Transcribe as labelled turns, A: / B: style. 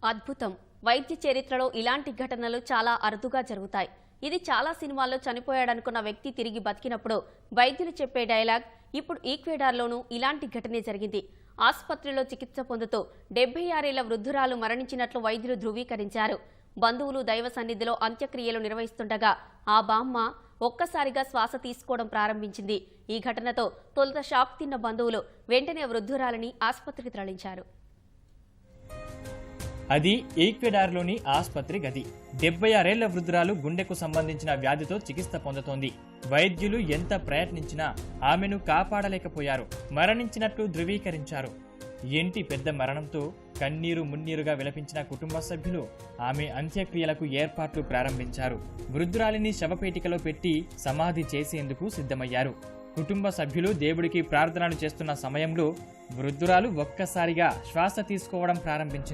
A: అద్భుతం. వైద్య చరిత్రలో ఇలాంటి ఘటనలు చాలా అరుదుగా జరుగుతాయి. ఇది చాలా సినిమాల్లో చనిపోయాడనుకున్న వ్యక్తి తిరిగి బతికినప్పుడు వైద్యులు చెప్పే డైలాగ్. ఇప్పుడు ఈక్వెడార్లోనూ ఇలాంటి ఘటనే జరిగింది. ఆసుపత్రిలో చికిత్స పొందుతూ 76 ఏళ్ల వృద్ధురాలు మరణించినట్లు వైద్యులు ధృవీకరించారు. బంధువులు దైవ సన్నిధిలో అంత్యక్రియలు నిర్వహిస్తుండగా ఆ బామ్మ ఒక్కసారిగా శ్వాస తీసుకోవడం ప్రారంభించింది. ఈ ఘటనతో తొలుత షాక్ తిన్న బంధువులు వెంటనే వృద్ధురాలిని ఆసుపత్రికి తరలించారు.
B: అది ఈక్వెడార్లోని ఆసుపత్రి గది. 76 ఏళ్ల వృద్ధురాలు గుండెకు సంబంధించిన వ్యాధితో చికిత్స పొందుతోంది. వైద్యులు ఎంత ప్రయత్నించినా ఆమెను కాపాడలేకపోయారు. మరణించినట్లు ధృవీకరించారు. ఇంటి పెద్ద మరణంతో కన్నీరు మున్నీరుగా విలపించిన కుటుంబ సభ్యులు ఆమె అంత్యక్రియలకు ఏర్పాట్లు ప్రారంభించారు. వృద్ధురాలిని శవపేటికలో పెట్టి సమాధి చేసేందుకు సిద్ధమయ్యారు. కుటుంబ సభ్యులు దేవుడికి ప్రార్థనలు చేస్తున్న సమయంలో వృద్ధురాలు ఒక్కసారిగా శ్వాస తీసుకోవడం ప్రారంభించింది.